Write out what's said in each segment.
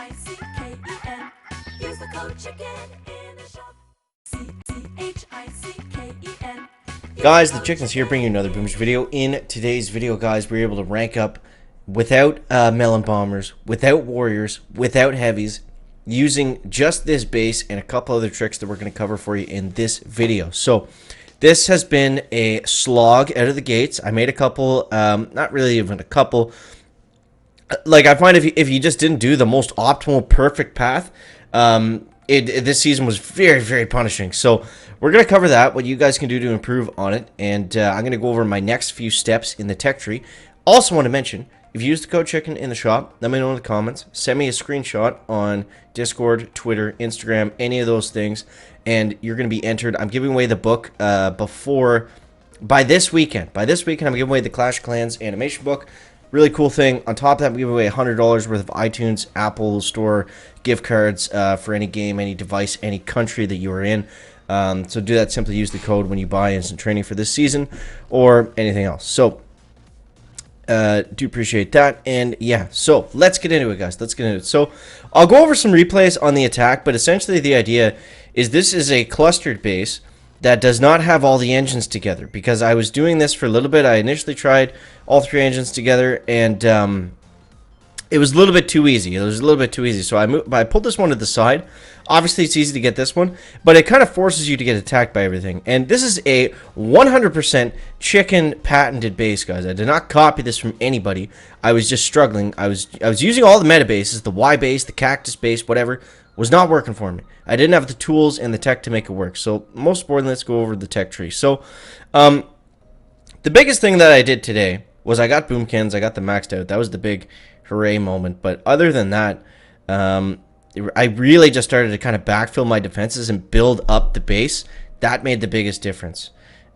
CHICKEN. Use the code CHICKEN in the shop. CHICKEN. Guys, the Chickens here bringing you another Boomers video. In today's video, guys, we're able to rank up without melon bombers, without warriors, without heavies, using just this base and a couple other tricks that we're going to cover for you in this video. So this has been a slog out of the gates. I made a couple, not really even a couple. Like, I find if you just didn't do the most optimal, perfect path, this season was very, very punishing. So we're going to cover that, what you guys can do to improve on it, and I'm going to go over my next few steps in the tech tree. Also want to mention, if you use the code CHICKEN in the shop, let me know in the comments. Send me a screenshot on Discord, Twitter, Instagram, any of those things, and you're going to be entered. I'm giving away the book by this weekend. By this weekend, I'm giving away the Clash of Clans animation book. Really cool thing. On top of that, I'm giving away $100 worth of iTunes, Apple Store gift cards for any game, any device, any country that you are in. So do that. Simply use the code when you buy instant training for this season or anything else. So do appreciate that. And yeah, so let's get into it, guys. Let's get into it. So I'll go over some replays on the attack, but essentially the idea is this is a clustered base that does not have all the engines together, because I was doing this for a little bit. I initially tried all three engines together, and it was a little bit too easy. So I pulled this one to the side. Obviously, it's easy to get this one, but it kind of forces you to get attacked by everything. And this is a 100% chicken patented base, guys. I did not copy this from anybody. I was just struggling. I was using all the meta bases, the Y base, the cactus base, whatever. Was not working for me. I didn't have the tools and the tech to make it work. So most importantly, let's go over the tech tree. So the biggest thing that I did today was I got boom cannons. I got them maxed out. That was the big hooray moment. But other than that, I really just started to kind of backfill my defenses and build up the base. That made the biggest difference.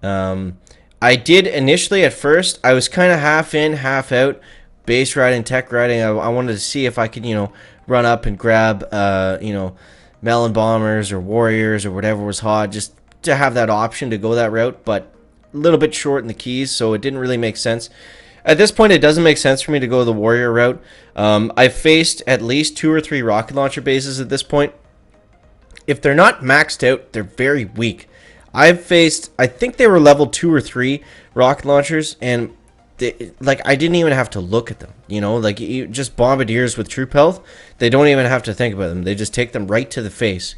I did initially at first, I was kind of half in, half out, base riding, tech riding. I wanted to see if I could, run up and grab, melon bombers or warriors or whatever was hot, just to have that option to go that route, but a little bit short in the keys, so it didn't really make sense. At this point, it doesn't make sense for me to go the warrior route. I've faced at least 2 or 3 rocket launcher bases at this point. If they're not maxed out, they're very weak. I've faced, I think they were level 2 or 3 rocket launchers, and I didn't even have to look at them, just bombardiers with troop health. They don't even have to think about them. They just take them right to the face,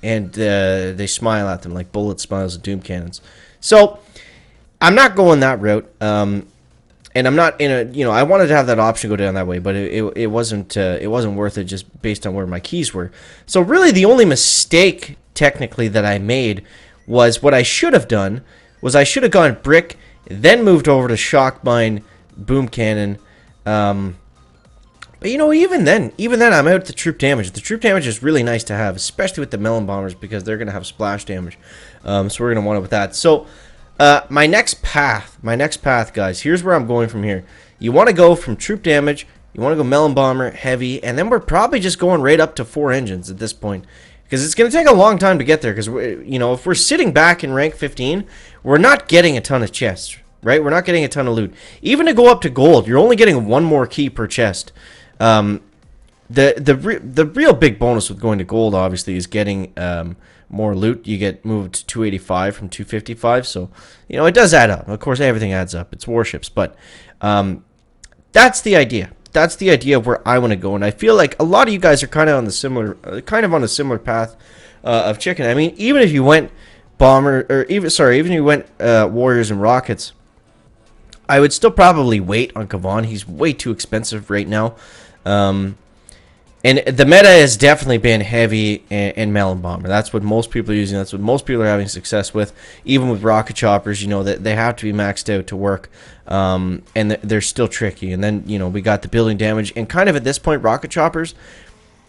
and they smile at them like bullet smiles at doom cannons. So I'm not going that route, and I'm not in a, I wanted to have that option go down that way, but it wasn't worth it just based on where my keys were. So really, the only mistake technically that I made was what I should have done was I should have gone brick, then moved over to shock mine, boom cannon. But even then I'm out the troop damage. The troop damage is really nice to have, especially with the melon bombers, because they're gonna have splash damage. So we're gonna want it with that. So my next path, guys. Here's where I'm going from here. You want to go from troop damage. You want to go melon bomber, heavy, and then we're probably just going right up to 4 engines at this point. Because it's going to take a long time to get there. Because, if we're sitting back in rank 15, we're not getting a ton of chests, right? We're not getting a ton of loot. Even to go up to gold, you're only getting 1 more key per chest. The real big bonus with going to gold, obviously, is getting more loot. You get moved to 285 from 255. So, it does add up. Of course, everything adds up. It's warships. But that's the idea. That's the idea of where I want to go, and I feel like a lot of you guys are kind of on a similar path of chicken. I mean, even if you went bomber, or even if you went warriors and rockets, I would still probably wait on Kavan. He's way too expensive right now, and the meta has definitely been heavy and melon bomber. That's what most people are using. That's what most people are having success with. Even with rocket choppers, that they have to be maxed out to work. And they're still tricky. And then, we got the building damage. And kind of at this point, rocket choppers,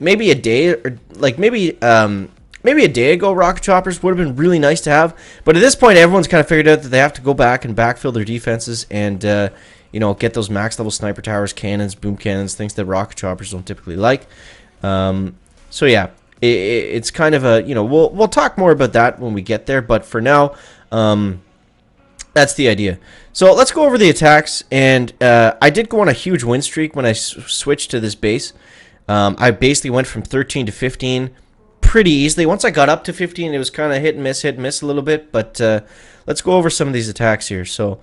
maybe a day, or maybe a day ago, rocket choppers would have been really nice to have. But at this point, everyone's kind of figured out that they have to go back and backfill their defenses and, get those max level sniper towers, cannons, boom cannons, things that rocket choppers don't typically like. So yeah, it's kind of a, we'll talk more about that when we get there. But for now, that's the idea. So let's go over the attacks. And I did go on a huge win streak when I switched to this base. I basically went from 13 to 15 pretty easily. Once I got up to 15, it was kind of hit and miss a little bit. But let's go over some of these attacks here. So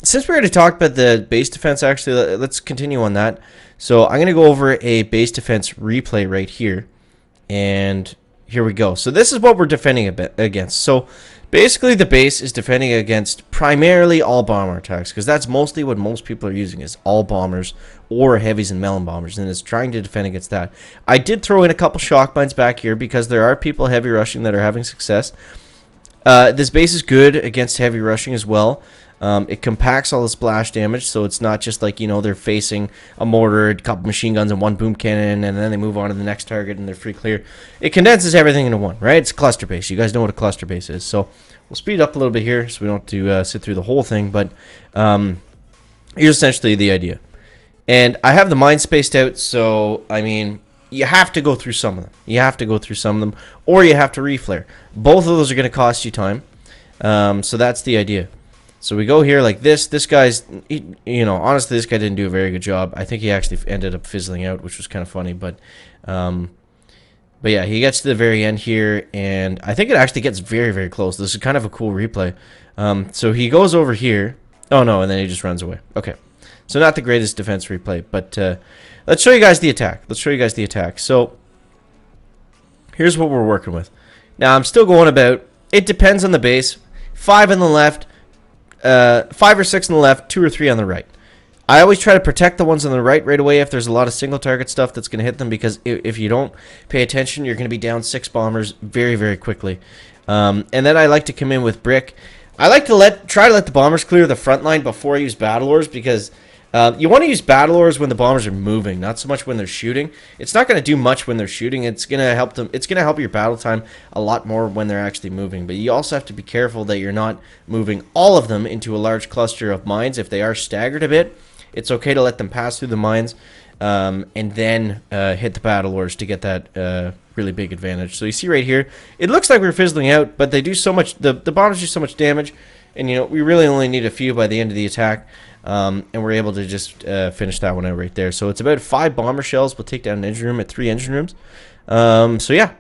since we already talked about the base defense, actually, let's continue on that. So I'm going to go over a base defense replay right here. And here we go. So this is what we're defending against. So basically the base is defending against primarily all bomber attacks, because that's mostly what most people are using, is all bombers or heavies and melon bombers, and it's trying to defend against that. I did throw in a couple shock mines back here because there are people heavy rushing that are having success. This base is good against heavy rushing as well. It compacts all the splash damage, so it's not just like, you know, they're facing a mortar, a couple machine guns, and one boom cannon, and then they move on to the next target and they're free clear. It condenses everything into one, right? It's a cluster base. You guys know what a cluster base is. So we'll speed up a little bit here so we don't have to sit through the whole thing, but here's essentially the idea. And I have the mines spaced out, so, I mean, you have to go through some of them. You have to go through some of them, or you have to reflare. Both of those are going to cost you time, so that's the idea. So we go here like this. This guy's, you know, honestly, this guy didn't do a very good job. I think he actually ended up fizzling out, which was kind of funny. But yeah, he gets to the very end here, and I think it actually gets very, very close. This is kind of a cool replay. So he goes over here. Oh, no, and then he just runs away. Okay. So not the greatest defense replay, but let's show you guys the attack. So here's what we're working with. Now, I'm still going about, it depends on the base. 5 on the left. 5 or 6 on the left, 2 or 3 on the right. I always try to protect the ones on the right away if there's a lot of single target stuff that's going to hit them, because if you don't pay attention, you're going to be down 6 bombers very, very quickly. And then I like to come in with brick. I like to try to let the bombers clear the front line before I use battle ores, because you want to use battle ores when the bombers are moving, not so much when they're shooting. It's not going to do much when they're shooting. It's going to help them. It's going to help your battle time a lot more when they're actually moving. But you also have to be careful that you're not moving all of them into a large cluster of mines. If they are staggered a bit, it's okay to let them pass through the mines and then hit the battle ores to get that really big advantage. So you see right here, it looks like we're fizzling out, but they do so much. The bombers do so much damage, and you know we really only need a few by the end of the attack. And we're able to just finish that one out right there. So it's about 5 bomber shells. We'll take down an engine room at 3 engine rooms. So yeah,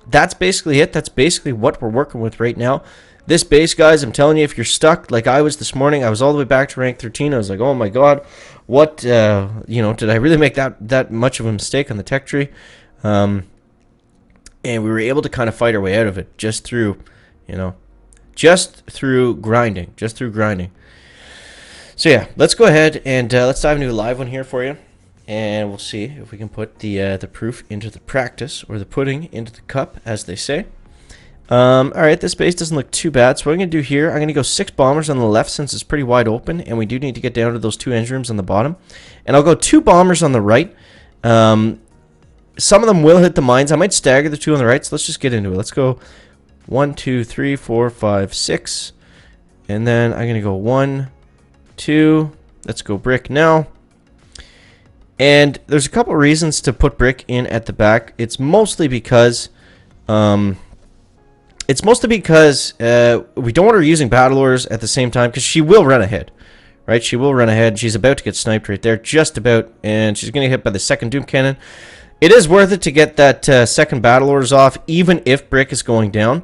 that's basically it. That's basically what we're working with right now. This base, guys, I'm telling you, if you're stuck like I was this morning, I was all the way back to rank 13. I was like, oh my god, what, you know, did I really make that much of a mistake on the tech tree? And we were able to kind of fight our way out of it just through, you know, just through grinding. So yeah, let's go ahead and let's dive into a live one here for you, and we'll see if we can put the proof into the practice, or the pudding into the cup, as they say. All right, this base doesn't look too bad. So what I'm going to do here, I'm going to go 6 bombers on the left since it's pretty wide open, and we do need to get down to those 2 engine rooms on the bottom. And I'll go 2 bombers on the right. Some of them will hit the mines. I might stagger the 2 on the right, so let's just get into it. Let's go 1, 2, 3, 4, 5, 6, and then I'm going to go 1, 2, let's go brick now. And there's a couple reasons to put brick in at the back. It's mostly because we don't want her using battle ores at the same time, because she will run ahead, right? She will run ahead. She's about to get sniped right there, just about, and she's going to get hit by the second doom cannon. It is worth it to get that second battle ores off, even if brick is going down.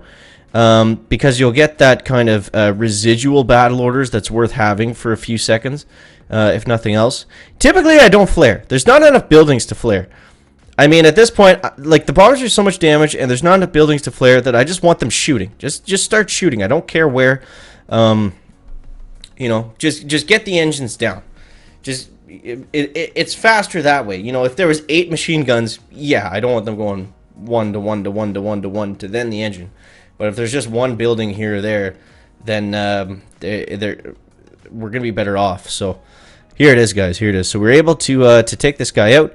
Because you'll get that kind of residual battle orders that's worth having for a few seconds, if nothing else. Typically, I don't flare. There's not enough buildings to flare. I mean, at this point, like, the bombers do so much damage, and there's not enough buildings to flare that I just want them shooting. Just start shooting. I don't care where. You know, just get the engines down. It's faster that way. You know, if there was 8 machine guns, yeah, I don't want them going 1 to 1 to 1 to 1 to 1 to then the engine. But if there's just one building here or there, then we're going to be better off. So here it is, guys. Here it is. So we're able to take this guy out.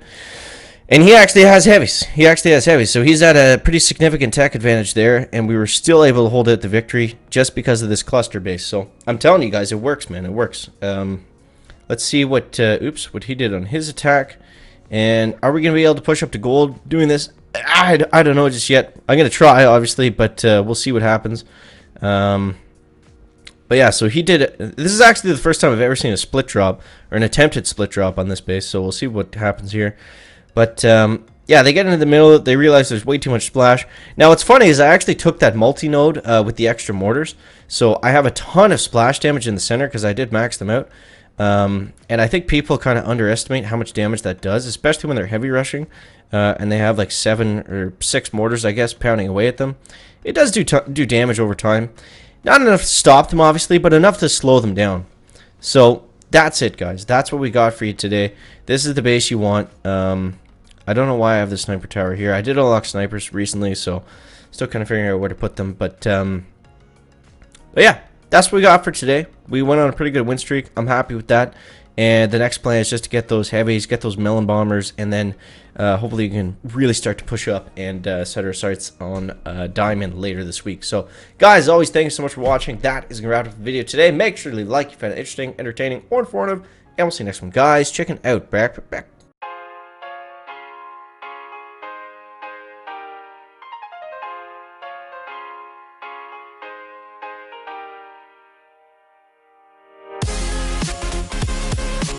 And he actually has heavies. So he's at a pretty significant tech advantage there. And we were still able to hold out the victory just because of this cluster base. So I'm telling you guys, it works, man. It works. Let's see what he did on his attack. And are we going to be able to push up to gold doing this? I don't know just yet. I'm going to try, obviously, but we'll see what happens. But yeah, so he did it. This is actually the first time I've ever seen a split drop, or an attempted split drop on this base, so we'll see what happens here. But yeah, they get into the middle. They realize there's way too much splash. Now, what's funny is I actually took that multi-node with the extra mortars. So I have a ton of splash damage in the center because I did max them out. And I think people kind of underestimate how much damage that does, especially when they're heavy rushing. And they have like 7 or 6 mortars, I guess, pounding away at them. It does do damage over time. Not enough to stop them, obviously, but enough to slow them down. So that's it, guys. That's what we got for you today. This is the base you want. I don't know why I have the sniper tower here. I did unlock snipers recently, so still kind of figuring out where to put them. But yeah, that's what we got for today. We went on a pretty good win streak. I'm happy with that. And the next plan is just to get those heavies, get those melon bombers, and then hopefully you can really start to push up and set our sights on diamond later this week. So, guys, as always, thank you so much for watching. That is going to wrap up the video today. Make sure to leave a like if you found it interesting, entertaining, or informative. And we'll see you next one, guys. Checking out back.